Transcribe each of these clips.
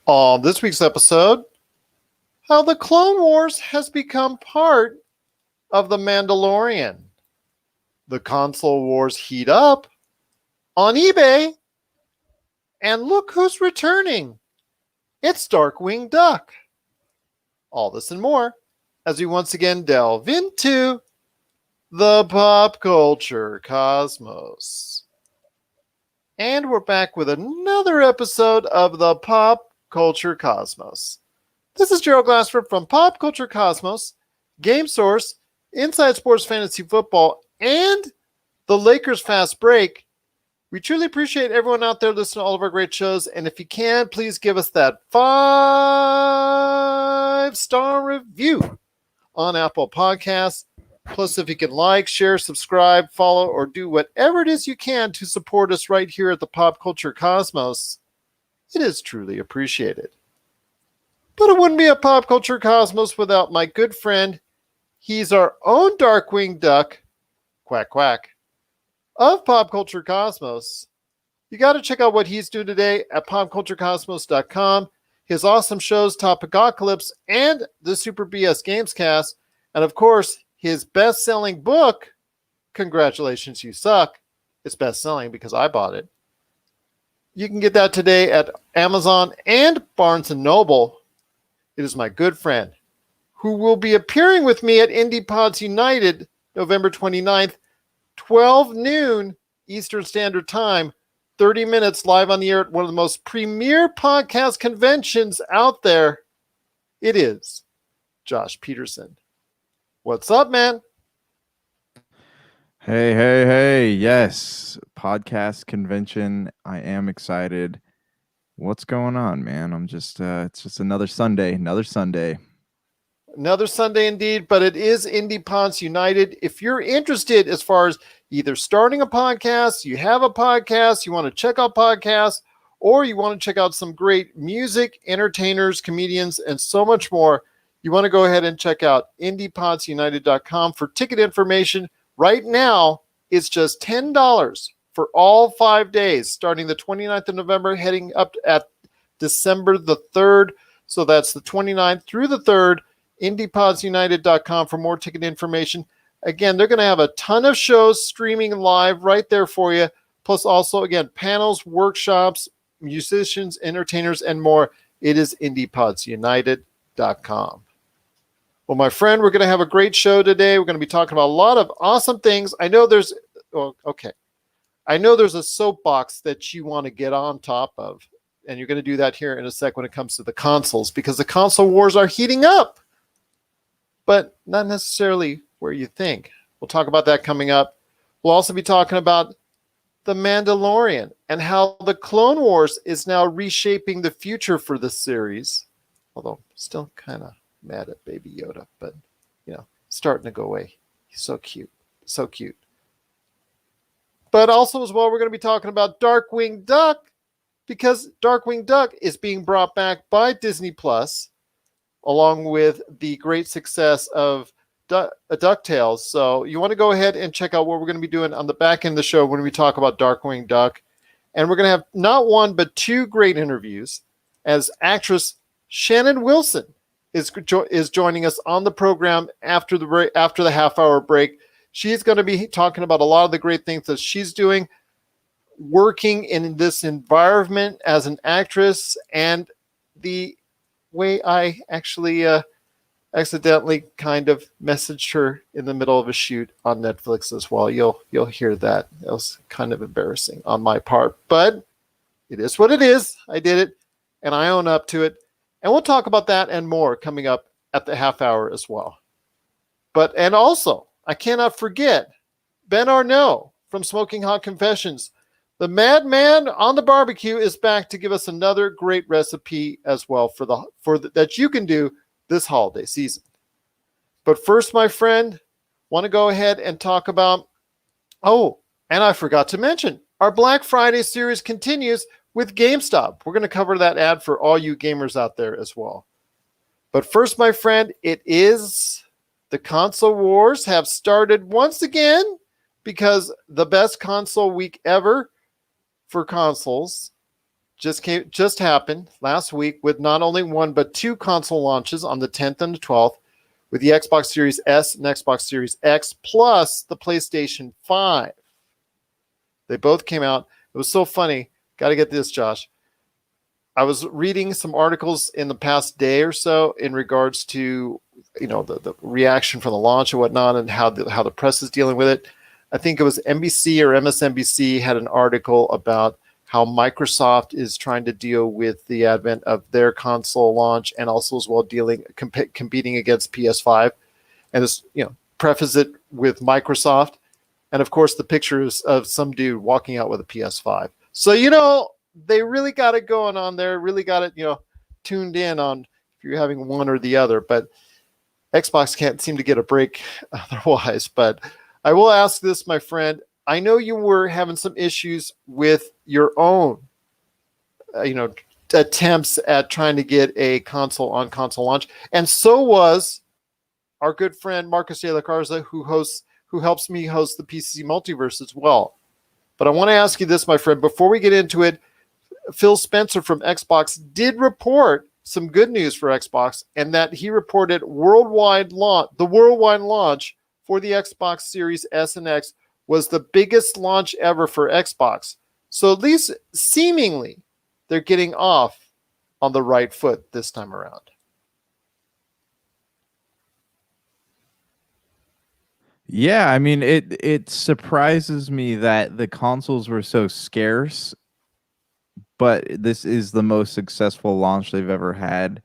On this week's episode, how the Clone Wars has become part of the Mandalorian. The console wars heat up on eBay. And look who's returning. It's Darkwing Duck. All this and more as we once again delve into the pop culture cosmos. And we're back with another episode of the Pop Culture Cosmos. This is Gerald Glassford from Pop Culture Cosmos, Game Source, Inside Sports Fantasy Football, and the Lakers Fast Break. We truly appreciate everyone out there listening to all of our great shows, and if you can, please give us that 5-star review on Apple Podcasts. Plus, if you can like, share, subscribe, follow, or do whatever it is you can to support us right here at the Pop Culture Cosmos, it is truly appreciated. But it wouldn't be a Pop Culture Cosmos without my good friend. He's our own Darkwing Duck, quack quack, of Pop Culture Cosmos. You got to check out what he's doing today at popculturecosmos.com. His awesome shows, Topicocalypse and the Super BS Gamescast, and of course, his best-selling book, Congratulations, You Suck. It's best-selling because I bought it. You can get that today at Amazon and Barnes & Noble. It is my good friend who will be appearing with me at Indie Pods United November 29th, 12 noon Eastern Standard Time, 30 minutes live on the air at one of the most premier podcast conventions out there. It is Josh Peterson. What's up, man? Hey. Yes, podcast convention. I am excited. What's going on, man? I'm just, it's just another Sunday. Another Sunday indeed, but it is Indie Pods United. If you're interested as far as either starting a podcast, you have a podcast, you want to check out podcasts, or you want to check out some great music, entertainers, comedians, and so much more, you want to go ahead and check out indiepodsunited.com for ticket information. Right now, it's just $10 for all 5 days, starting the 29th of November, heading up at December the 3rd. So that's the 29th through the 3rd, indiepodsunited.com for more ticket information. Again, they're going to have a ton of shows streaming live right there for you. Plus also, again, panels, workshops, musicians, entertainers, and more. It is indiepodsunited.com. Well, my friend, we're going to have a great show today. We're going to be talking about a lot of awesome things. I know there's a soapbox that you want to get on top of, and you're going to do that here in a sec when it comes to the consoles, because the console wars are heating up, but not necessarily where you think. We'll talk about that coming up. We'll also be talking about The Mandalorian and how the Clone Wars is now reshaping the future for the series, although still kind of mad at Baby Yoda, but starting to go away. He's so cute. But also as well, we're going to be talking about Darkwing Duck, because Darkwing Duck is being brought back by Disney Plus, along with the great success of DuckTales. So you want to go ahead and check out what we're going to be doing on the back end of the show when we talk about Darkwing Duck. And we're going to have not one, but two great interviews, as actress Shannon Wilson is joining us on the program after the half-hour break. She's going to be talking about a lot of the great things that she's doing, working in this environment as an actress, and the way I actually accidentally kind of messaged her in the middle of a shoot on Netflix as well. You'll hear that. That was kind of embarrassing on my part, but it is what it is. I did it, and I own up to it. And we'll talk about that and more coming up at the half hour as well. And also, I cannot forget Ben Arnault from Smoking Hot Confessions. The madman on the barbecue is back to give us another great recipe as well that you can do this holiday season. But first, my friend, want to go ahead and talk about, and I forgot to mention, our Black Friday series continues with Gamestop. We're going to cover that ad for all you gamers out there as well. But first, my friend, it is the console wars have started once again, because the best console week ever for consoles just happened last week with not only one but two console launches on the 10th and the 12th, with the Xbox Series S and Xbox Series X plus the PlayStation 5. They both came out. It was so funny. Got to get this, Josh. I was reading some articles in the past day or so in regards to, the reaction from the launch and whatnot, and how the press is dealing with it. I think it was NBC or MSNBC had an article about how Microsoft is trying to deal with the advent of their console launch, and also as well competing against PS5, and this preface it with Microsoft, and of course the pictures of some dude walking out with a PS5. So they really got it going on there, really got it tuned in on if you're having one or the other. But Xbox can't seem to get a break otherwise. But I will ask this, my friend. I know you were having some issues with your own, attempts at trying to get a console launch, and so was our good friend Marcus de la Garza, who helps me host the PC Multiverse as well. But I want to ask you this, my friend, before we get into it. Phil Spencer from Xbox did report some good news for Xbox, and that he reported the worldwide launch for the Xbox Series S and X was the biggest launch ever for Xbox. So at least seemingly they're getting off on the right foot this time around. Yeah, I mean, it surprises me that the consoles were so scarce, but this is the most successful launch they've ever had.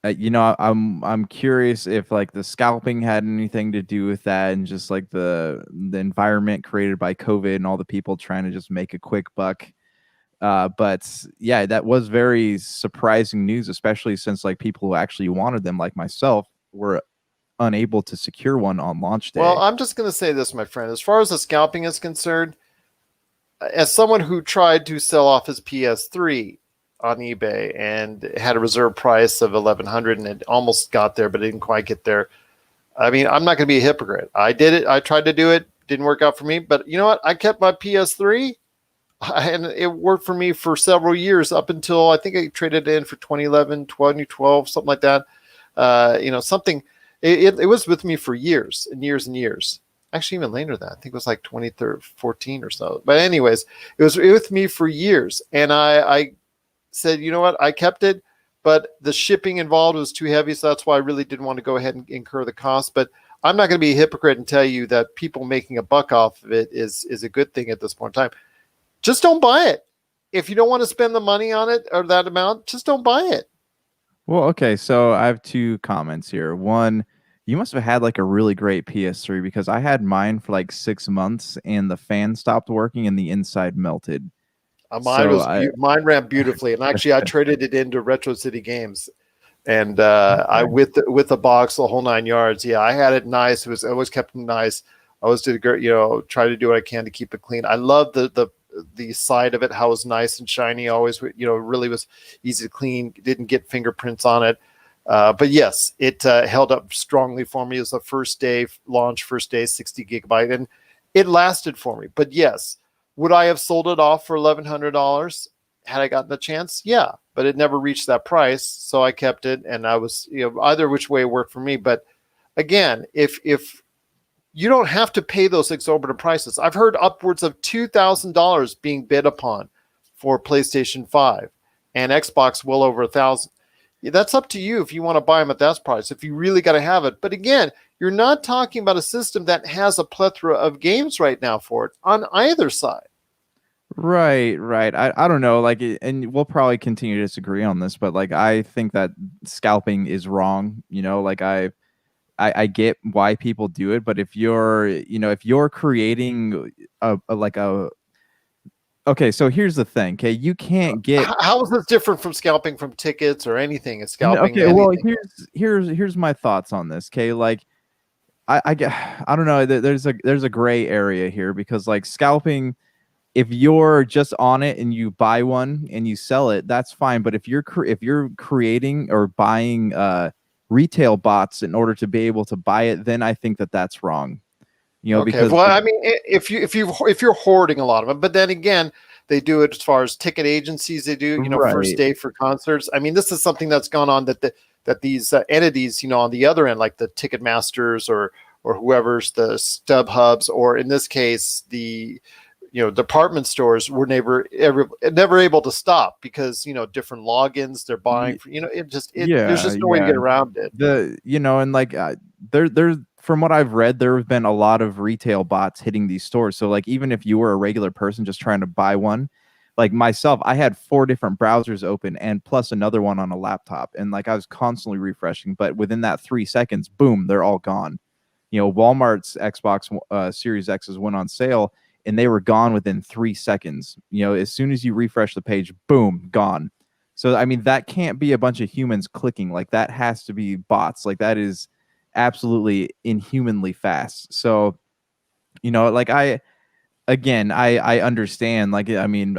I'm curious if like the scalping had anything to do with that, and just like the environment created by COVID and all the people trying to just make a quick buck. But yeah, that was very surprising news, especially since like people who actually wanted them, like myself, were unable to secure one on launch day. Well, I'm just going to say this, my friend. As far as the scalping is concerned, as someone who tried to sell off his PS3 on eBay and had a reserve price of $1,100, and it almost got there, but it didn't quite get there. I mean, I'm not going to be a hypocrite. I did it. I tried to do it. Didn't work out for me. But you know what? I kept my PS3, and it worked for me for several years up until I think I traded it in for 2011, 2012, something like that. Something. It was with me for years and years and years. Actually, even later than that. I think it was like 2014 or so. But anyways, it was with me for years. And I said, you know what? I kept it, but the shipping involved was too heavy. So that's why I really didn't want to go ahead and incur the cost. But I'm not going to be a hypocrite and tell you that people making a buck off of it is a good thing at this point in time. Just don't buy it. If you don't want to spend the money on it or that amount, just don't buy it. Well, okay. So I have two comments here. One, you must have had like a really great PS3, because I had mine for like 6 months and the fan stopped working and the inside melted. Mine ran beautifully, and actually I traded it into Retro City Games, and I with the box, the whole 9 yards. Yeah, I had it nice. I always kept it nice. I always did try to do what I can to keep it clean. I love the side of it, how it was nice and shiny. Always really was easy to clean. Didn't get fingerprints on it. But yes, it held up strongly for me. It was the first day 60 gigabyte, and it lasted for me. But yes, would I have sold it off for $1,100 had I gotten the chance? Yeah, but it never reached that price, so I kept it, and I was either which way worked for me. But again, if you don't have to pay those exorbitant prices, I've heard upwards of $2,000 being bid upon for PlayStation 5 and Xbox well over $1,000. That's up to you if you want to buy them at that price, if you really got to have it. But again, you're not talking about a system that has a plethora of games right now for it on either side. Right. I don't know, and we'll probably continue to disagree on this, but like I think that scalping is wrong. Like I get why people do it, but if you're creating okay, so here's the thing. Okay, you can't get. How is this different from scalping from tickets or anything? Is scalping? Okay, well, here's my thoughts on this. Okay, like I don't know. There's a gray area here, because like scalping, if you're just on it and you buy one and you sell it, that's fine. But if you're creating or buying retail bots in order to be able to buy it, then I think that's wrong. Okay. Because I mean, if you're hoarding a lot of them, but then again, They do it as far as ticket agencies. They do, first Right. day for concerts. I mean, this is something that's gone on that these entities, on the other end, like the ticket masters or whoever's the stub hubs, or in this case, the department stores were never able to stop because different logins they're buying for, there's Yeah, just no way to get yeah. around it. And like there from what I've read, there have been a lot of retail bots hitting these stores. So like even if you were a regular person just trying to buy one, like myself, I had 4 different browsers open and plus another one on a laptop, and like I was constantly refreshing. But within that 3 seconds, boom, they're all gone. Walmart's Xbox Series X's went on sale and they were gone within 3 seconds. As soon as you refresh the page, boom, gone. So, I mean, that can't be a bunch of humans clicking. Like, that has to be bots. Like, that is absolutely inhumanly fast. So, like, I understand. Like, I mean,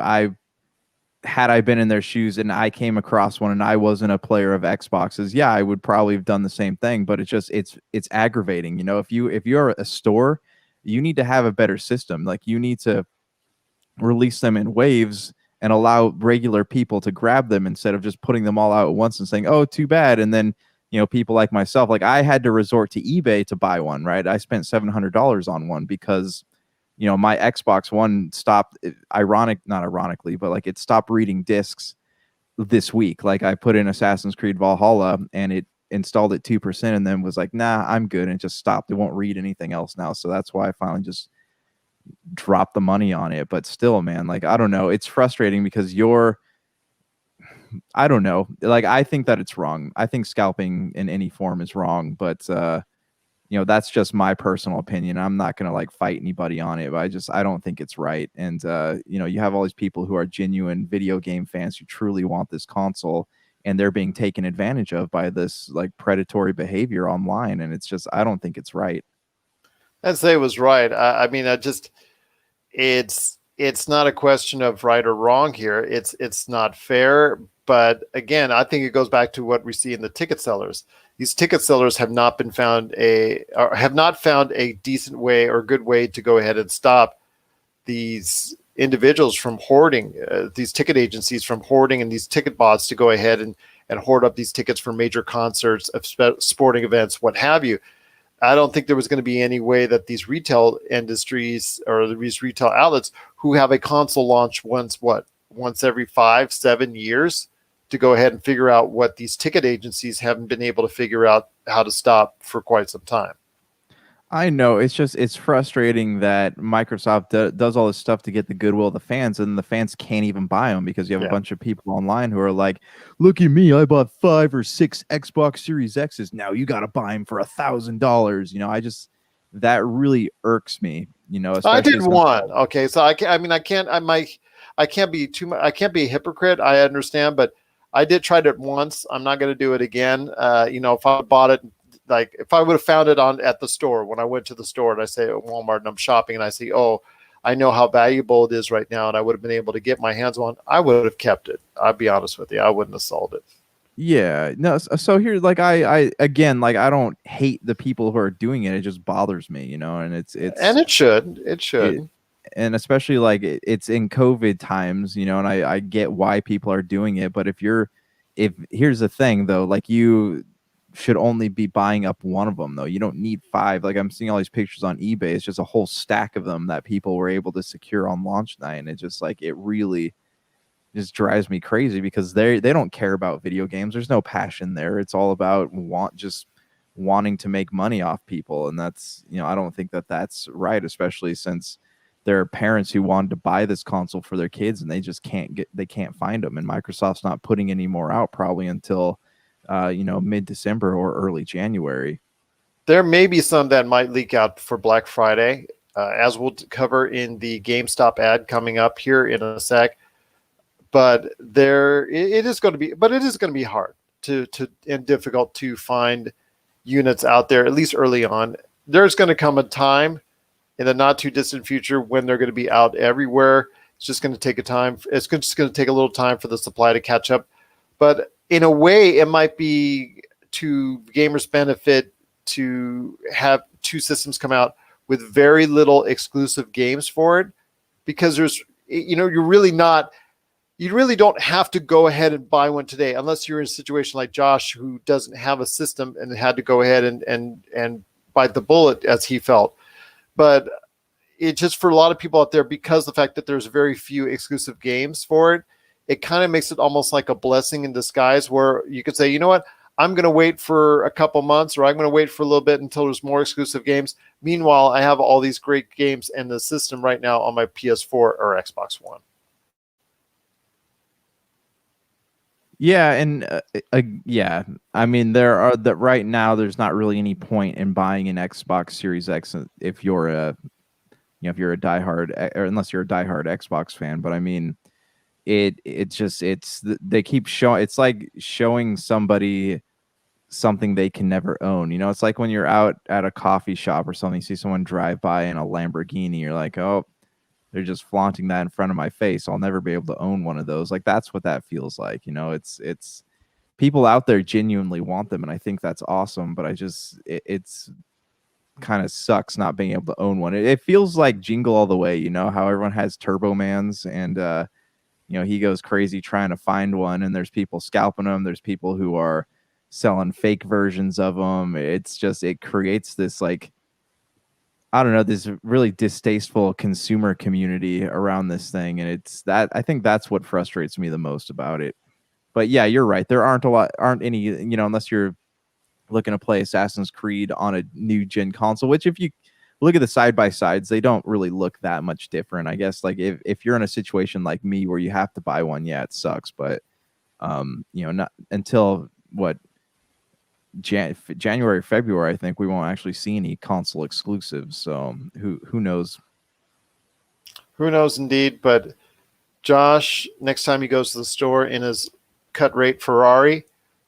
had I been in their shoes and I came across one and I wasn't a player of Xboxes, yeah, I would probably have done the same thing. But it's aggravating. If you're a store, you need to have a better system. Like, you need to release them in waves and allow regular people to grab them instead of just putting them all out at once and saying, "Oh, too bad." And then, people like myself, like I had to resort to eBay to buy one, right? I spent $700 on one because, my Xbox One stopped, not ironically, but like it stopped reading discs this week. Like I put in Assassin's Creed Valhalla and it installed at 2% and then was like, nah, I'm good. And it just stopped. It won't read anything else now. So that's why I finally just drop the money on it. But still, man, like I don't know, it's frustrating because I don't know, like I think that it's wrong. I think scalping in any form is wrong, but that's just my personal opinion. I'm not gonna like fight anybody on it, but I don't think it's right. And you have all these people who are genuine video game fans who truly want this console, and they're being taken advantage of by this like predatory behavior online, and I don't think it's right. I'd say it was right. I mean, it's not a question of right or wrong here. It's not fair. But again, I think it goes back to what we see in the ticket sellers. These ticket sellers have not found a decent way or good way to go ahead and stop these individuals from hoarding, these ticket agencies from hoarding, and these ticket bots to go ahead and hoard up these tickets for major concerts, sporting events, what have you. I don't think there was going to be any way that these retail industries or these retail outlets who have a console launch once every 5-7 years to go ahead and figure out what these ticket agencies haven't been able to figure out how to stop for quite some time. I know it's frustrating that Microsoft does all this stuff to get the goodwill of the fans, and the fans can't even buy them because you have a bunch of people online who are like, "Look at me, I bought 5 or 6 Xbox Series X's. Now you got to buy them for $1,000." That really irks me. I Especially did since, one. Okay, so I can't be too much. I can't be a hypocrite. I understand, but I did try it once. I'm not going to do it again. If I bought it, like if I would have found it at the store when I went to the store and I say at Walmart and I'm shopping and I see, oh, I know how valuable it is right now, and I would have been able to get my hands on, I would have kept it. I'll be honest with you. I wouldn't have sold it. yeah, no. So here, like I again, like I don't hate the people who are doing it. It just bothers me, and And it should. It it, should. and especially like it's in COVID times, and I get why people are doing it. But if here's the thing though, like you should only be buying up one of them though. You don't need 5. Like I'm seeing all these pictures on eBay. It's just a whole stack of them that people were able to secure on launch night, and it just like it really just drives me crazy because they don't care about video games. There's no passion there. It's all about wanting to make money off people, and that's I don't think that that's right, especially since there are parents who wanted to buy this console for their kids and they just can't find them, and Microsoft's not putting any more out probably until mid-December or early January. There may be some that might leak out for Black Friday, as we'll cover in the GameStop ad coming up here in a sec. But it is going to be hard and difficult to find units out there, at least early on. There's going to come a time in the not too distant future when they're going to be out everywhere. It's just going to take It's just going to take a little time for the supply to catch up. But in a way, it might be to gamers' benefit to have 2 systems come out with very little exclusive games for it, because you're really not. You really don't have to go ahead and buy one today, unless you're in a situation like Josh, who doesn't have a system and had to go ahead and bite the bullet as he felt. But it's just for a lot of people out there, because the fact that there's very few exclusive games for it, it kind of makes it almost like a blessing in disguise, where you could say, you know what, I'm going to wait for a couple months, or I'm going to wait for a little bit until there's more exclusive games. Meanwhile, I have all these great games in the system right now on my PS4 or Xbox One. Yeah, and yeah, I mean there are that right now. There's not really any point in buying an Xbox Series X if you're a if you're a diehard, or unless you're a diehard Xbox fan. But I mean, they keep showing. It's like showing somebody something they can never own. It's like when you're out at a coffee shop or something, you see someone drive by in a Lamborghini, you're like, oh, they're just flaunting that in front of my face. I'll never be able to own one of those. Like, that's what that feels like. It's people out there genuinely want them, and I think that's awesome. But it's kind of sucks not being able to own one. It feels like Jingle All the Way. How everyone has Turbo Mans, and he goes crazy trying to find one, and there's people scalping them. There's people who are selling fake versions of them. It creates this, like, I don't know, this really distasteful consumer community around this thing. And I think that's what frustrates me the most about it. But yeah, you're right. There aren't any, unless you're looking to play Assassin's Creed on a new gen console, which if you look at the side by sides, they don't really look that much different. I guess, like, if you're in a situation like me where you have to buy one, yeah, it sucks. But, not until January, February, I think we won't actually see any console exclusives. So who knows? Who knows, indeed. But Josh, next time he goes to the store in his cut rate Ferrari,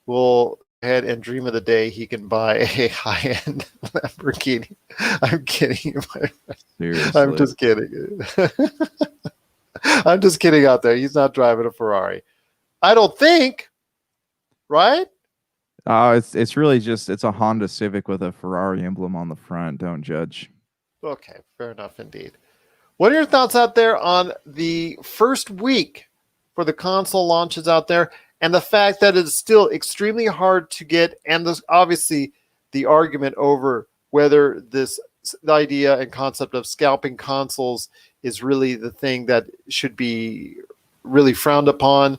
will go ahead and dream of the day he can buy a high-end Lamborghini. I'm kidding. Seriously. I'm just kidding. I'm just kidding out there. He's not driving a Ferrari, I don't think. Right? It's really just, it's a Honda Civic with a Ferrari emblem on the front. Don't judge. Okay, fair enough indeed. What are your thoughts out there on the first week for the console launches out there, and the fact that it's still extremely hard to get, and there's obviously the argument over whether the idea and concept of scalping consoles is really the thing that should be really frowned upon,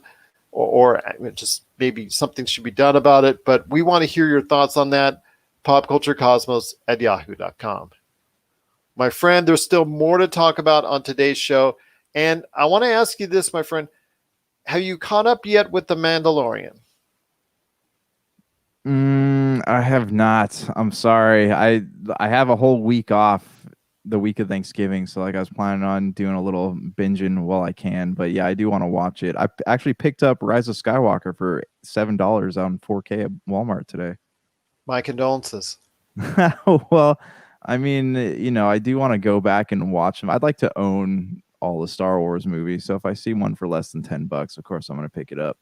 or just maybe something should be done about it. But we want to hear your thoughts on that. popculturecosmos@yahoo.com. My friend, there's still more to talk about on today's show. And I want to ask you this, my friend. Have you caught up yet with The Mandalorian? I have not. I'm sorry. I have a whole week off the week of Thanksgiving, so like I was planning on doing a little binging while I can. But yeah, I do want to watch it. I actually picked up Rise of Skywalker for $7 on 4K at Walmart today. My condolences. Well, I mean, I do want to go back and watch them. I'd like to own all the Star Wars movies, so if I see one for less than $10, of course I'm going to pick it up.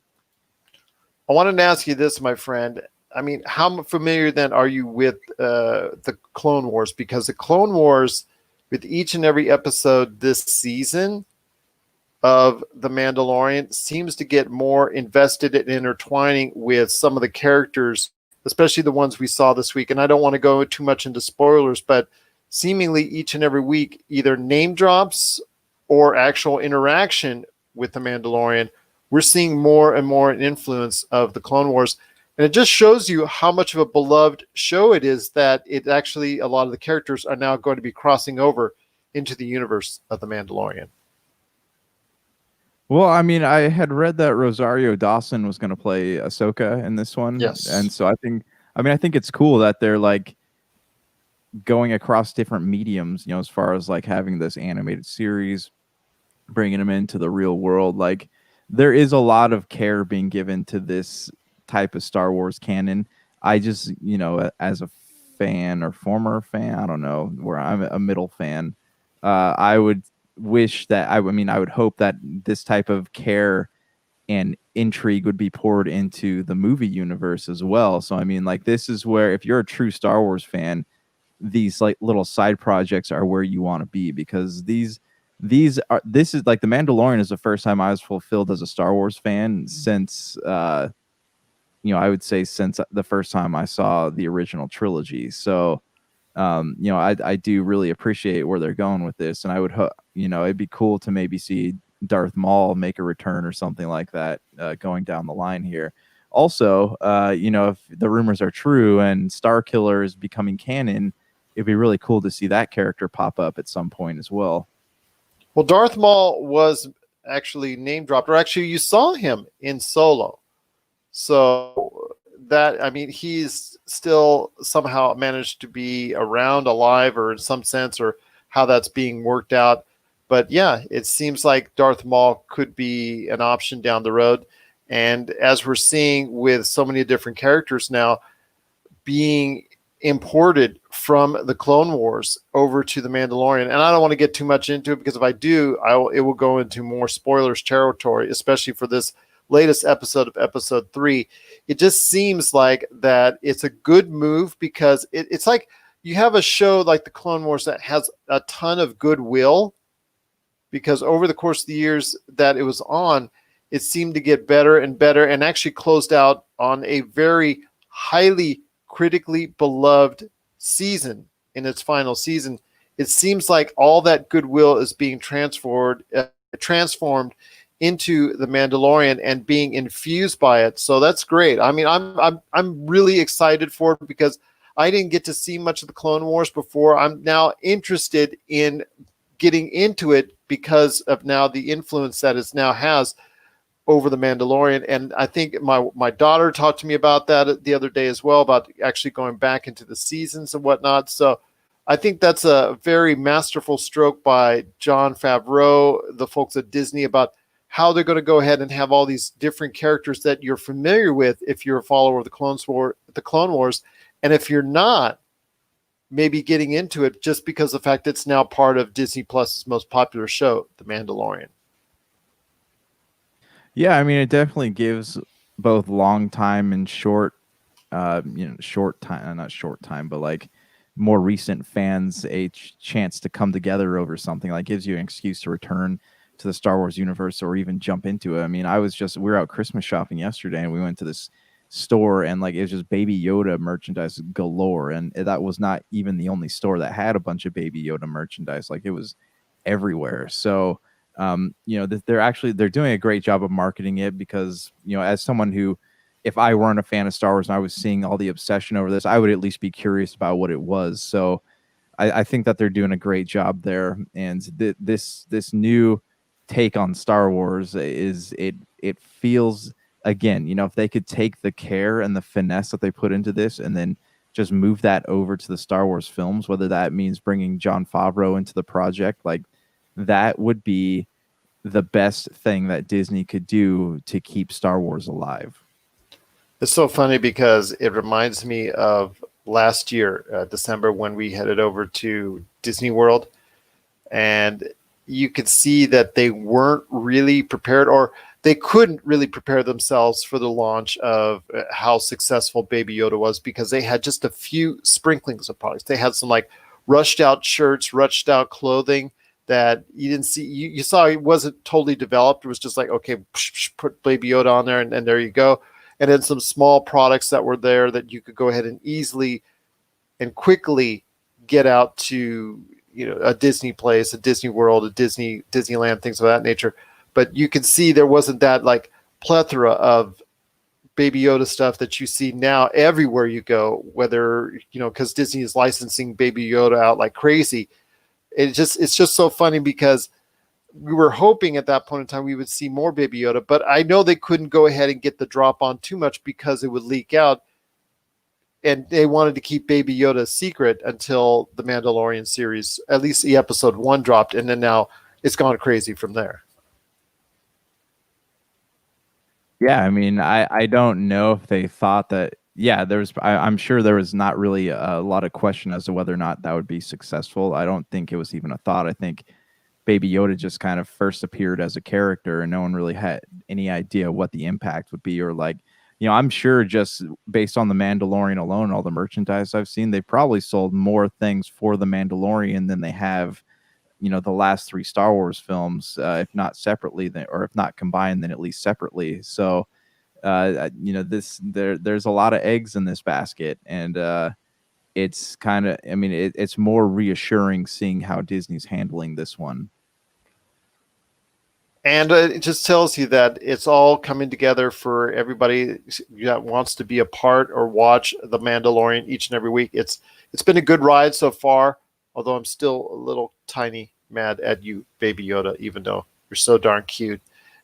I wanted to ask you this, my friend. I mean, how familiar then are you with the Clone Wars? Because the Clone Wars, with each and every episode this season of The Mandalorian, seems to get more invested and intertwining with some of the characters, especially the ones we saw this week. And I don't want to go too much into spoilers, but seemingly each and every week, either name drops or actual interaction with The Mandalorian, we're seeing more and more an influence of the Clone Wars. And it just shows you how much of a beloved show it is, that it actually, a lot of the characters are now going to be crossing over into the universe of The Mandalorian. Well, I mean, I had read that Rosario Dawson was going to play Ahsoka in this one. Yes. And so I think it's cool that they're like going across different mediums, as far as like having this animated series, bringing them into the real world. Like, there is a lot of care being given to this type of Star Wars canon. I just, as a fan or former fan, I don't know, where I'm a middle fan, I would wish that, I would hope that this type of care and intrigue would be poured into the movie universe as well. So, I mean, like, this is where, if you're a true Star Wars fan, these like little side projects are where you want to be, because these this is like The Mandalorian is the first time I was fulfilled as a Star Wars fan since I would say since the first time I saw the original trilogy. So I do really appreciate where they're going with this, and I would it'd be cool to maybe see Darth Maul make a return or something like that going down the line here. Also, if the rumors are true and Star Killer is becoming canon, it'd be really cool to see that character pop up at some point as well. Well, Darth Maul was actually name dropped, or actually you saw him in Solo. So that, I mean, he's still somehow managed to be around, alive, or in some sense, or how that's being worked out. But yeah, it seems like Darth Maul could be an option down the road. And as we're seeing with so many different characters now being imported from the Clone Wars over to the Mandalorian, and I don't want to get too much into it because if I do, it will go into more spoilers territory, especially for this latest episode of episode 3. It just seems like that it's a good move because it's like you have a show like the Clone Wars that has a ton of goodwill, because over the course of the years that it was on, it seemed to get better and better, and actually closed out on a very highly critically beloved season in its final season. It seems like all that goodwill is being transformed into the Mandalorian and being infused by it. So that's great. I mean, I'm really excited for it because I didn't get to see much of the Clone Wars before. I'm now interested in getting into it because of now the influence that it now has over the Mandalorian. And I think my daughter talked to me about that the other day as well, about actually going back into the seasons and whatnot. So I think that's a very masterful stroke by Jon Favreau, the folks at Disney, about how they're going to go ahead and have all these different characters that you're familiar with if you're a follower of the Clone Wars. And if you're not, maybe getting into it just because of the fact it's now part of Disney Plus's most popular show, The Mandalorian. Yeah, I mean, it definitely gives both long time and short time, not short time, but like more recent fans a chance to come together over something. Like gives you an excuse to return to the Star Wars universe or even jump into it. I mean, we were out Christmas shopping yesterday and we went to this store and like it was just Baby Yoda merchandise galore, and that was not even the only store that had a bunch of Baby Yoda merchandise. Like it was everywhere. So they're doing a great job of marketing it because, as someone who, if I weren't a fan of Star Wars and I was seeing all the obsession over this, I would at least be curious about what it was. So I think that they're doing a great job there. And this new take on Star Wars it feels, again, if they could take the care and the finesse that they put into this and then just move that over to the Star Wars films, whether that means bringing Jon Favreau into the project, like that would be the best thing that Disney could do to keep Star Wars alive. It's so funny because it reminds me of last year, December, when we headed over to Disney World, and you could see that they weren't really prepared, or they couldn't really prepare themselves for the launch of how successful Baby Yoda was, because they had just a few sprinklings of products. They had some like rushed out shirts, rushed out clothing that you didn't see. You saw it wasn't totally developed. It was just like, okay, put Baby Yoda on there, and there you go. And then some small products that were there that you could go ahead and easily and quickly get out to, a Disney place, a Disney World, a Disneyland, things of that nature. But you can see there wasn't that like plethora of Baby Yoda stuff that you see now everywhere you go, whether, because Disney is licensing Baby Yoda out like crazy. It's just so funny because we were hoping at that point in time we would see more Baby Yoda, but I know they couldn't go ahead and get the drop on too much because it would leak out, and they wanted to keep Baby Yoda a secret until the Mandalorian series, at least the episode 1 dropped, and then now it's gone crazy from there. Yeah, I mean, I don't know if they thought that. Yeah, I'm sure there was not really a lot of question as to whether or not that would be successful. I don't think it was even a thought. I think Baby Yoda just kind of first appeared as a character and no one really had any idea what the impact would be, or like, I'm sure just based on the Mandalorian alone, all the merchandise I've seen, they probably sold more things for the Mandalorian than they have the last 3 Star Wars films, if not separately, or if not combined, then at least separately. So, there's a lot of eggs in this basket, and it's kind of, it's more reassuring seeing how Disney's handling this one. And it just tells you that it's all coming together for everybody that wants to be a part or watch The Mandalorian each and every week. It's been a good ride so far, although I'm still a little tiny mad at you, Baby Yoda, even though you're so darn cute.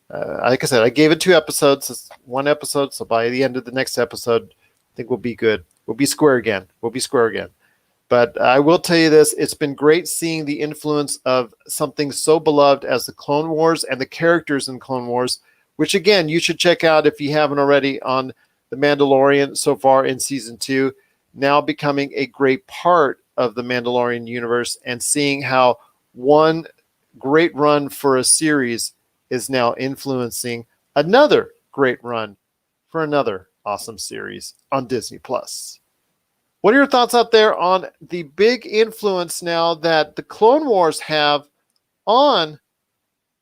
Like I said, I gave it 2 episodes. It's 1 episode, so by the end of the next episode, I think we'll be good. We'll be square again. But I will tell you this, it's been great seeing the influence of something so beloved as the Clone Wars and the characters in Clone Wars, which again, you should check out if you haven't already on The Mandalorian so far in season 2, now becoming a great part of the Mandalorian universe, and seeing how one great run for a series is now influencing another great run for another awesome series on Disney Plus. What are your thoughts out there on the big influence now that the Clone Wars have on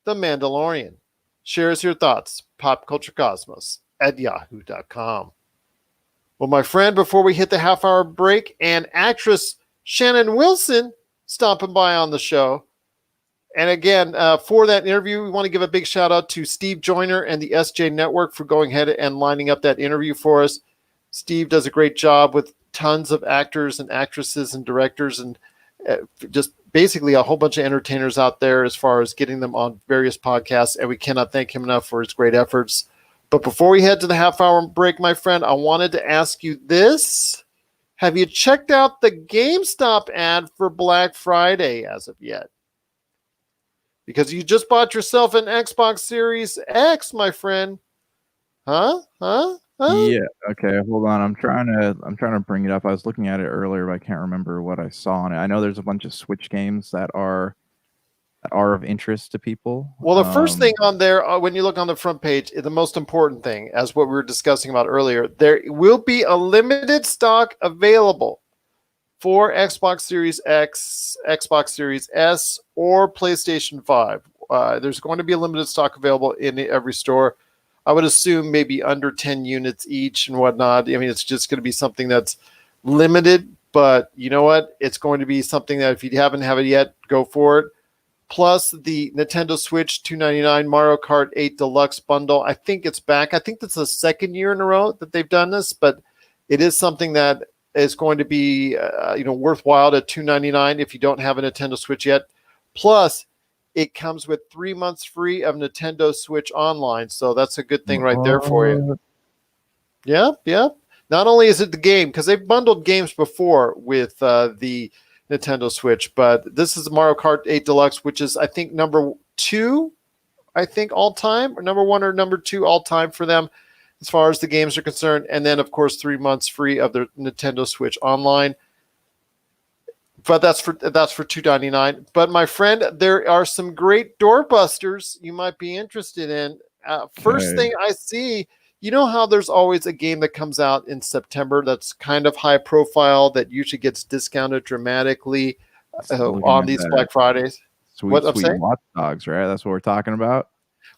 The Mandalorian? Share us your thoughts, popculturecosmos@yahoo.com. Well, my friend, before we hit the half-hour break, and actress Shannon Wilson stopping by on the show. And again, for that interview, we want to give a big shout-out to Steve Joyner and the SJ Network for going ahead and lining up that interview for us. Steve does a great job with tons of actors and actresses and directors, and just basically a whole bunch of entertainers out there as far as getting them on various podcasts, and we cannot thank him enough for his great efforts. But before we head to the half-hour break, my friend, I wanted to ask you this. Have you checked out the GameStop ad for Black Friday as of yet? Because you just bought yourself an Xbox Series X, my friend. Huh? Yeah. Okay. Hold on. I'm trying to bring it up. I was looking at it earlier, but I can't remember what I saw on it. I know there's a bunch of Switch games that are of interest to people. Well, the first thing on there, when you look on the front page, the most important thing, as what we were discussing about earlier, there will be a limited stock available for Xbox Series X, Xbox Series S, or PlayStation 5. There's going to be a limited stock available in every store. I would assume maybe under 10 units each and whatnot. I mean, it's just going to be something that's limited, but you know what? It's going to be something that if you haven't have it yet, go for it. Plus the Nintendo Switch $299 Mario Kart 8 Deluxe bundle. I think it's back. I think that's the second year in a row that they've done this, but it is something that is going to be worthwhile at $299 if you don't have a Nintendo Switch yet. Plus, it comes with 3 months free of Nintendo Switch Online, so that's a good thing right there for you. Yeah. Not only is it the game, because they've bundled games before with the Nintendo Switch, but this is Mario Kart 8 Deluxe, which is, I think, number 2, all time, or number 1 or number 2 all time for them as far as the games are concerned. And then, of course, 3 months free of their Nintendo Switch Online. But that's for $299. But my friend, there are some great doorbusters you might be interested in. First thing I see, you know how there's always a game that comes out in September that's kind of high profile that usually gets discounted dramatically on these Black Fridays? Sweet Watch Dogs, right? That's what we're talking about.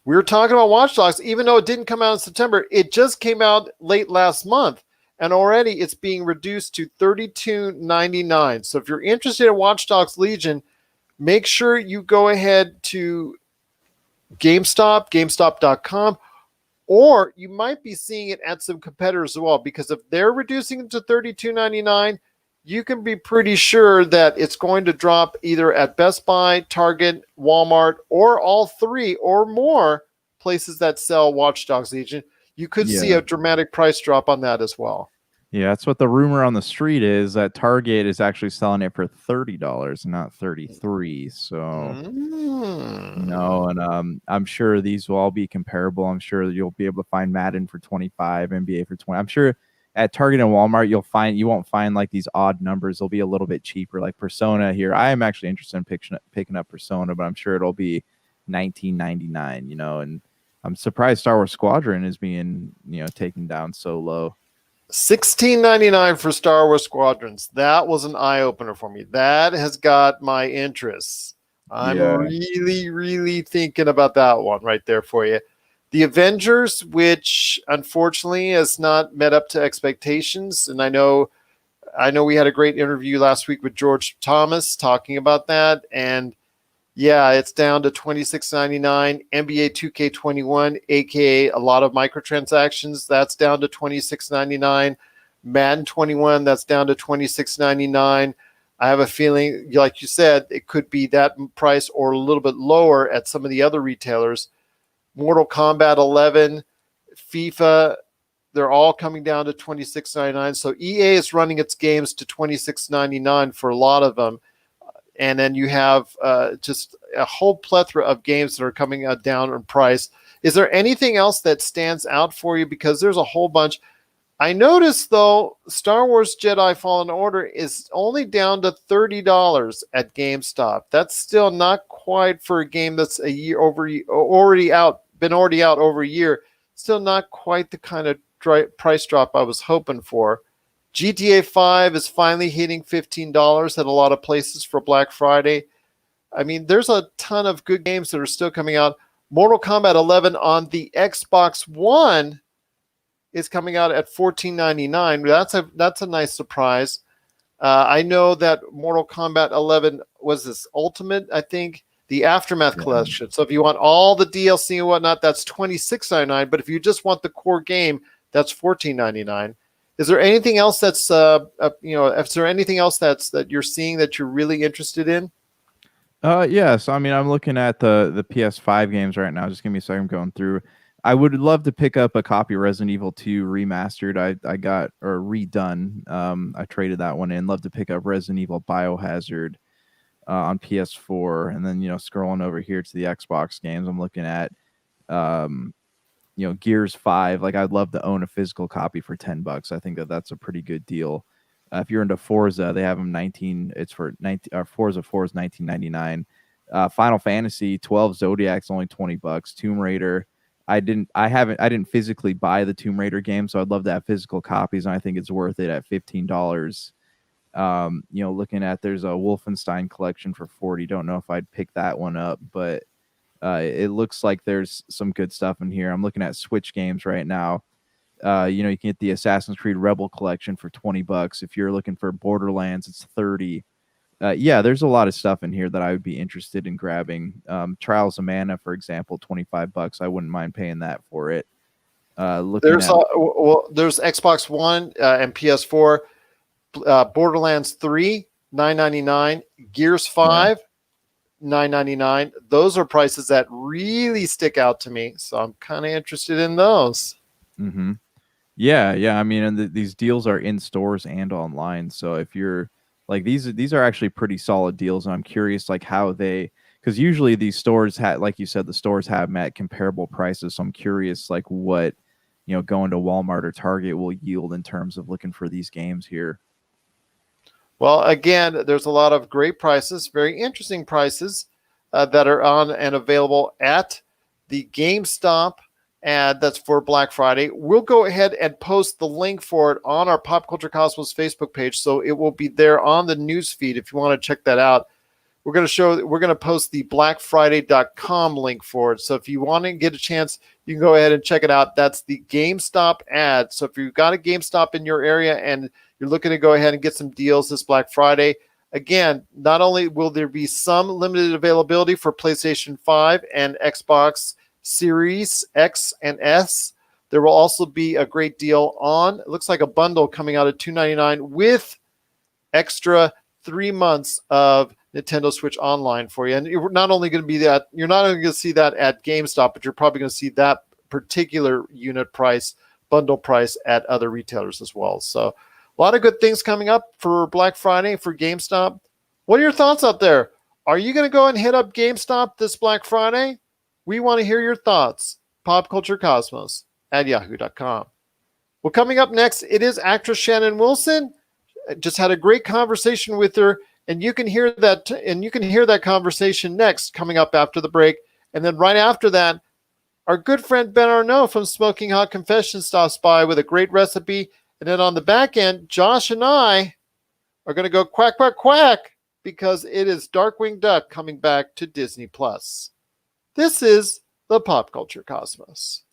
We were talking about Watch Dogs, even though it didn't come out in September. It just came out late last month. And already it's being reduced to $32.99. So if you're interested in Watch Dogs Legion, make sure you go ahead to GameStop, GameStop.com, or you might be seeing it at some competitors as well, because if they're reducing it to $32.99, you can be pretty sure that it's going to drop either at Best Buy, Target, Walmart, or all 3 or more places that sell Watch Dogs Legion. You could see a dramatic price drop on that as well. Yeah, that's what the rumor on the street is, that Target is actually selling it for $30, not $33. So, and I'm sure these will all be comparable. I'm sure you'll be able to find Madden for $25, NBA for $20. I'm sure at Target and Walmart you won't find like these odd numbers. They'll be a little bit cheaper, like Persona here. I am actually interested in picking up Persona, but I'm sure it'll be $19.99. And I'm surprised Star Wars Squadron is being, taken down so low. $16.99 for Star Wars Squadrons. That was an eye-opener for me. That has got my interest. I'm really, really thinking about that one right there for you. The Avengers, which unfortunately has not met up to expectations, and I know we had a great interview last week with George Thomas talking about that, and yeah, it's down to $26.99. NBA 2K21, aka a lot of microtransactions, that's down to $26.99. Madden 21, that's down to $26.99. I have a feeling, like you said, it could be that price or a little bit lower at some of the other retailers. Mortal Kombat 11, FIFA, they're all coming down to $26.99. So EA is running its games to $26.99 for a lot of them. And then you have just a whole plethora of games that are coming down in price. Is there anything else that stands out for you? Because there's a whole bunch. I noticed, though, Star Wars Jedi Fallen Order is only down to $30 at GameStop. That's still not quite for a game that's a year already out over a year. Still not quite the kind of price drop I was hoping for. GTA 5 is finally hitting $15 at a lot of places for Black Friday. I mean, there's a ton of good games that are still coming out. Mortal Kombat 11 on the Xbox One is coming out at $14.99. That's a nice surprise. I know that Mortal Kombat 11 was this Ultimate, I think, the Aftermath collection. So if you want all the DLC and whatnot, that's $26.99. But if you just want the core game, that's $14.99. Is there anything else that's is there anything else that you're seeing that you're really interested in? Yes. I mean, I'm looking at the PS5 games right now. Just give me a second. I'm going through. I would love to pick up a copy of Resident Evil 2 remastered. I got or redone. I traded that one in. Love to pick up Resident Evil Biohazard on PS4, and then scrolling over here to the Xbox games, I'm looking at Gears 5. Like, I'd love to own a physical copy for $10. I think that's a pretty good deal. If you're into Forza, they have them 19. It's for 19. Forza 4 is $19.99. Final Fantasy 12 Zodiac's only $20. Tomb Raider. I didn't physically buy the Tomb Raider game, so I'd love to have physical copies, and I think it's worth it at $15. Looking at, there's a Wolfenstein collection for $40. Don't know if I'd pick that one up, but it looks like there's some good stuff in here. I'm looking at Switch games right now. You can get the Assassin's Creed Rebel collection for $20. If you're looking for Borderlands, it's $30. There's a lot of stuff in here that I would be interested in grabbing. Trials of Mana, for example, $25. I wouldn't mind paying that for it. There's Xbox One and PS4. Borderlands 3, $9.99. Gears 5, $9.99. Those are prices that really stick out to me, so I'm kind of interested in those. Mm-hmm. Yeah. I mean, and these deals are in stores and online. So if you're like, these are actually pretty solid deals, and I'm curious like how because usually these stores like you said, the stores have them at comparable prices. So I'm curious like what going to Walmart or Target will yield in terms of looking for these games here. Well, again, there's a lot of great prices, very interesting prices that are on and available at the GameStop ad that's for Black Friday. We'll go ahead and post the link for it on our Pop Culture Cosmos Facebook page, so it will be there on the news feed if you want to check that out. We're going to post the blackfriday.com link for it. So if you want to get a chance, you can go ahead and check it out. That's the GameStop ad. So if you've got a GameStop in your area and you're looking to go ahead and get some deals this Black Friday, again, not only will there be some limited availability for PlayStation 5 and Xbox Series X and S, there will also be a great deal on, it looks like a bundle coming out at $299 with extra 3 months of Nintendo Switch Online for you. And you're not only going to see that at GameStop, but you're probably going to see that particular unit price, bundle price at other retailers as well. So a lot of good things coming up for Black Friday for GameStop. What are your thoughts out there? Are you going to go and hit up GameStop this Black Friday? We want to hear your thoughts. popculturecosmos@yahoo.com. Well, coming up next, it is actress Shannon Wilson. I just had a great conversation with her, and you can hear that conversation next, coming up after the break. And then right after that, our good friend Ben Arnault from Smoking Hot Confessions stops by with a great recipe. And then on the back end, Josh and I are going to go quack, quack, quack, because it is Darkwing Duck coming back to Disney Plus. This is the Pop Culture Cosmos.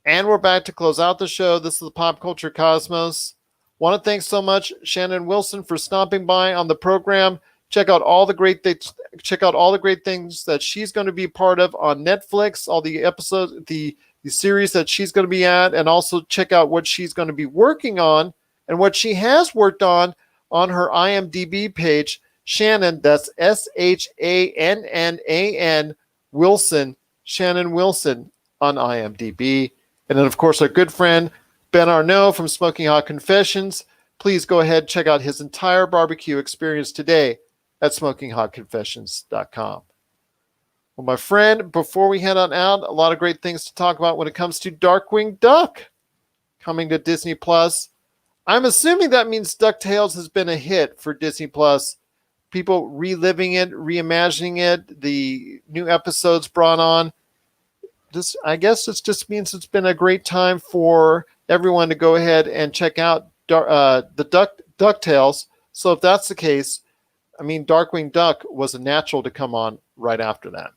And we're back to close out the show. This is the Pop Culture Cosmos. Want to thank so much Shannon Wilson for stopping by on the program. Check out all the great things. Check out all the great things that she's going to be part of on Netflix. All the episodes, the series that she's going to be at, and also check out what she's going to be working on and what she has worked on her IMDb page. Shannon, that's SHANNAN Wilson, Shannon Wilson on IMDb. And then, of course, our good friend Ben Arnault from Smoking Hot Confessions. Please go ahead and check out his entire barbecue experience today at SmokingHotConfessions.com. Well, my friend, before we head on out, a lot of great things to talk about when it comes to Darkwing Duck coming to Disney Plus. I'm assuming that means DuckTales has been a hit for Disney Plus. People reliving it, reimagining it, the new episodes brought on. I guess it just means it's been a great time for everyone to go ahead and check out the DuckTales. So if that's the case, I mean, Darkwing Duck was a natural to come on right after that.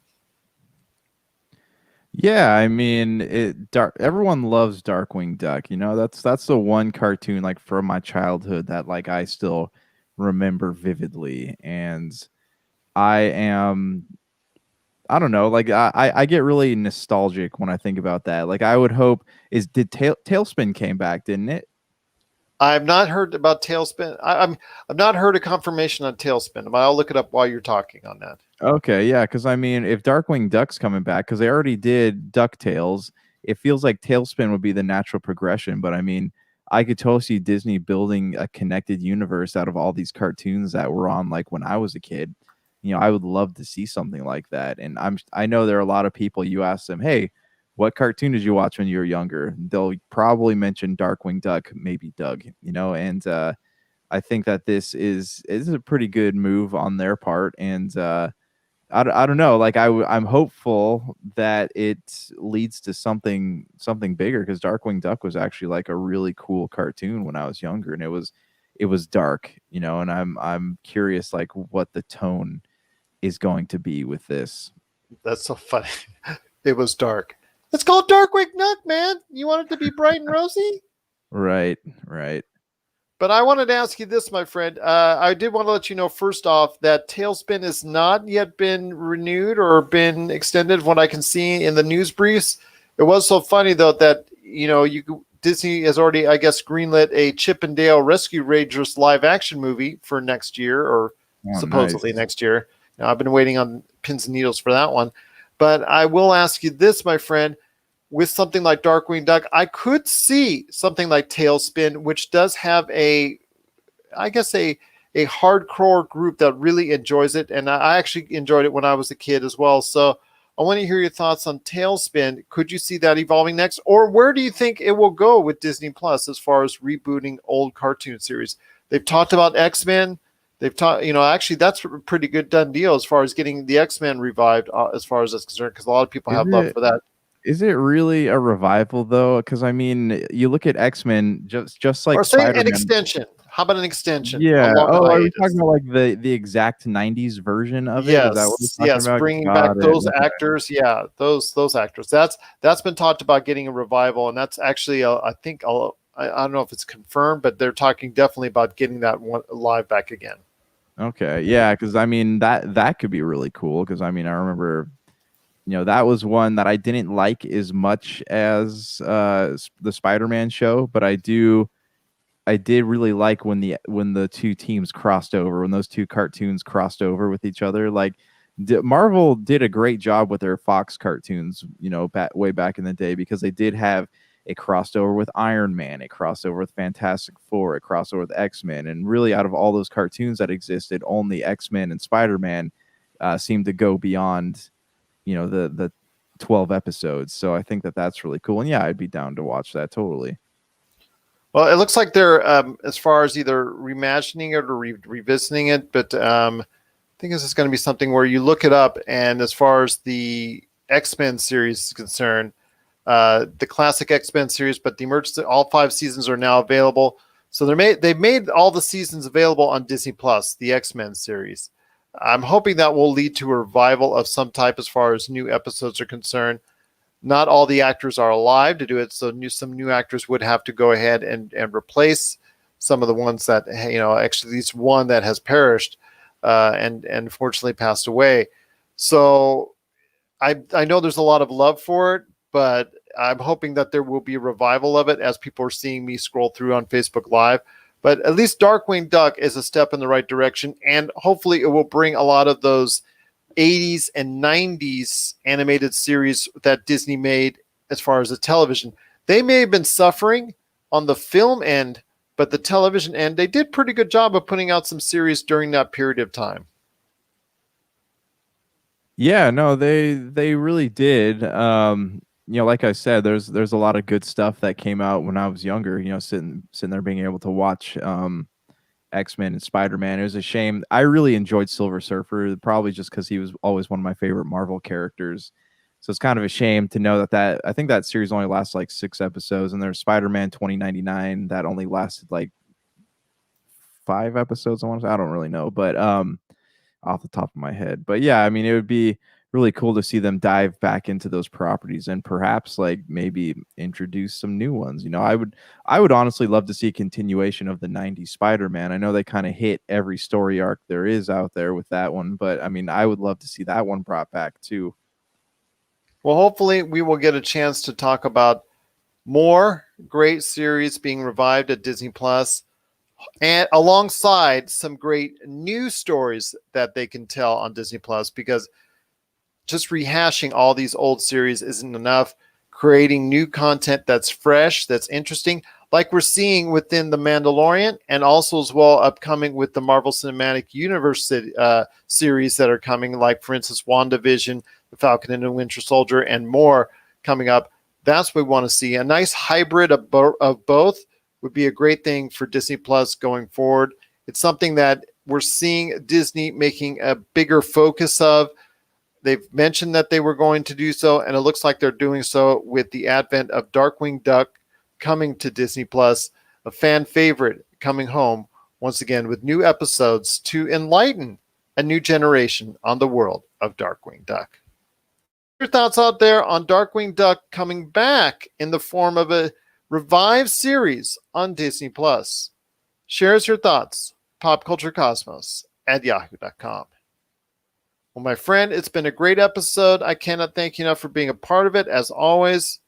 Yeah, I mean, everyone loves Darkwing Duck. You know, that's the one cartoon like from my childhood that like I still remember vividly, and I don't know, like I get really nostalgic when I think about that. Like I would hope did Tailspin came back, didn't it? I've not heard about Tailspin. I've not heard a confirmation on Tailspin, but I'll look it up while you're talking on that. Okay, yeah, because I mean, if Darkwing Duck's coming back, because they already did DuckTales, it feels like Tailspin would be the natural progression. But I mean, I could totally see Disney building a connected universe out of all these cartoons that were on like when I was a kid. You know, I would love to see something like that. And I know there are a lot of people, you ask them, hey, what cartoon did you watch when you were younger? They'll probably mention Darkwing Duck, maybe Doug, you know, and I think that this is a pretty good move on their part. And I don't know, like I'm hopeful that it leads to something bigger, because Darkwing Duck was actually like a really cool cartoon when I was younger, and it was dark, you know, and I'm curious like what the tone is going to be with this. That's so funny. It was dark. It's called Darkwing Duck, man. You want it to be bright and rosy? Right. But I wanted to ask you this, my friend. I did want to let you know, first off, that Tailspin has not yet been renewed or been extended. What I can see in the news briefs, it was so funny though that Disney has already, I guess, greenlit a Chip and Dale Rescue Rangers live action movie for next year, or supposedly next year. Now, I've been waiting on pins and needles for that one. But I will ask you this, my friend. With something like Darkwing Duck, I could see something like Tailspin, which does have a hardcore group that really enjoys it. And I actually enjoyed it when I was a kid as well. So I want to hear your thoughts on Tailspin. Could you see that evolving next? Or where do you think it will go with Disney Plus as far as rebooting old cartoon series? They've talked about X-Men. They've talked, actually, that's a pretty good done deal as far as getting the X-Men revived, as far as that's concerned, because a lot of people have love for that. Is it really a revival though? Because I mean, you look at X-Men, just like or say Spider-Man. An extension. How about an extension? Yeah. Oh, are you talking about like the exact '90s version of it? Yes. Is that what you're talking about? Bringing back those actors. Yeah, those actors. That's been talked about getting a revival, and that's actually I don't know if it's confirmed, but they're talking definitely about getting that one live back again. Okay. Yeah, because I mean that could be really cool. Because I mean, I remember, that was one that I didn't like as much as the Spider-Man show, but I did really like when the two teams crossed over, when those two cartoons crossed over with each other. Like Marvel did a great job with their Fox cartoons, way back in the day, because they did have a crossover with Iron Man, a crossover with Fantastic Four, a crossover with X-Men, and really out of all those cartoons that existed, only X-Men and Spider-Man seemed to go beyond the 12 episodes. So I think that's really cool, and yeah, I'd be down to watch that totally. Well, it looks like they're as far as either reimagining it or revisiting it, but I think this is going to be something where you look it up, and as far as the X-Men series is concerned, the classic X-Men series, but the emergency, all 5 seasons are now available. So they've made all the seasons available on Disney Plus, the X-Men series. I'm hoping that will lead to a revival of some type as far as new episodes are concerned. Not all the actors are alive to do it, so some new actors would have to go ahead and replace some of the ones that, actually at least one that has perished and unfortunately passed away. So I know there's a lot of love for it, but I'm hoping that there will be a revival of it as people are seeing me scroll through on Facebook Live. But at least Darkwing Duck is a step in the right direction, and hopefully it will bring a lot of those 80s and 90s animated series that Disney made as far as the television. They may have been suffering on the film end, but the television end, they did a pretty good job of putting out some series during that period of time. Yeah, no, they really did. Like I said, there's a lot of good stuff that came out when I was younger. Sitting there being able to watch X-Men and Spider-Man. It was a shame. I really enjoyed Silver Surfer, probably just because he was always one of my favorite Marvel characters. So it's kind of a shame to know that I think that series only lasts like 6 episodes, and there's Spider-Man 2099 that only lasted like 5 episodes. I don't really know, but off the top of my head. But yeah, I mean, it would be really cool to see them dive back into those properties and perhaps like maybe introduce some new ones. I would honestly love to see a continuation of the 90s Spider-Man. I know they kind of hit every story arc there is out there with that one, but I mean, I would love to see that one brought back too. Well, hopefully we will get a chance to talk about more great series being revived at Disney Plus, and alongside some great new stories that they can tell on Disney Plus, because just rehashing all these old series isn't enough. Creating new content that's fresh, that's interesting, like we're seeing within The Mandalorian, and also as well upcoming with the Marvel Cinematic Universe series that are coming, like, for instance, WandaVision, The Falcon and the Winter Soldier, and more coming up. That's what we want to see. A nice hybrid of both would be a great thing for Disney Plus going forward. It's something that we're seeing Disney making a bigger focus of. They've mentioned that they were going to do so, and it looks like they're doing so with the advent of Darkwing Duck coming to Disney Plus, a fan favorite coming home once again with new episodes to enlighten a new generation on the world of Darkwing Duck. Your thoughts out there on Darkwing Duck coming back in the form of a revived series on Disney Plus? Share us your thoughts, popculturecosmos@yahoo.com. Well, my friend, it's been a great episode. I cannot thank you enough for being a part of it, as always.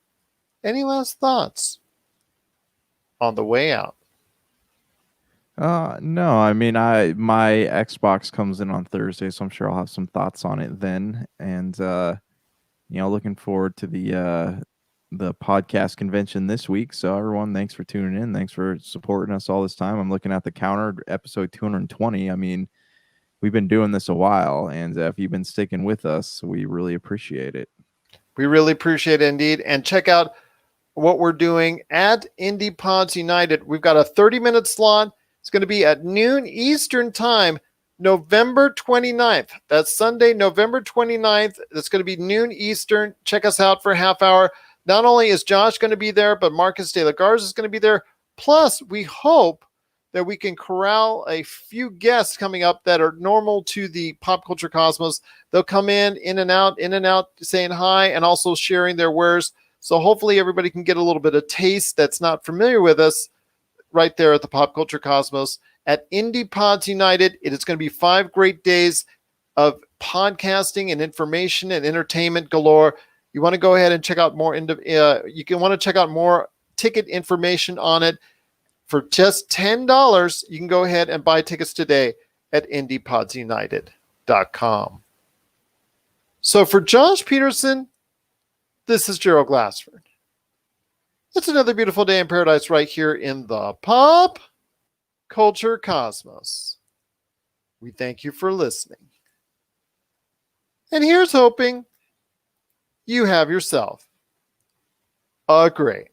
Any last thoughts on the way out? No, I mean, my Xbox comes in on Thursday, so I'm sure I'll have some thoughts on it then. And looking forward to the podcast convention this week. So everyone, thanks for tuning in. Thanks for supporting us all this time. I'm looking at the counter, episode 220. I mean, we've been doing this a while, and if you've been sticking with us, we really appreciate it. We really appreciate it indeed. And check out what we're doing at Indie Pods United. We've got a 30-minute slot. It's going to be at noon Eastern time, November 29th. That's Sunday, November 29th. That's going to be noon Eastern. Check us out for a half hour. Not only is Josh going to be there, but Marcus de la Garza is going to be there. Plus, we hope that we can corral a few guests coming up that are normal to the Pop Culture Cosmos. They'll come in and out, saying hi and also sharing their wares. So hopefully everybody can get a little bit of taste that's not familiar with us right there at the Pop Culture Cosmos at Indie Pods United. It is going to be 5 great days of podcasting and information and entertainment galore. You want to go ahead and check out more. You can want to check out more ticket information on it. For just $10, you can go ahead and buy tickets today at indiepodsunited.com. So for Josh Peterson, this is Gerald Glassford. It's another beautiful day in paradise right here in the Pop Culture Cosmos. We thank you for listening. And here's hoping you have yourself a great